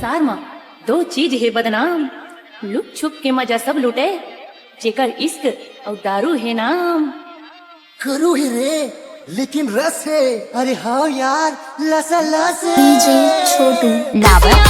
संसार में दो चीज है बदनाम, लुक छुप के मजा सब लुटे, जेकर इश्क और दारू है नाम। करू है रे लेकिन रस है। अरे हाँ यार, लस लस। डीजे छोटू डाबर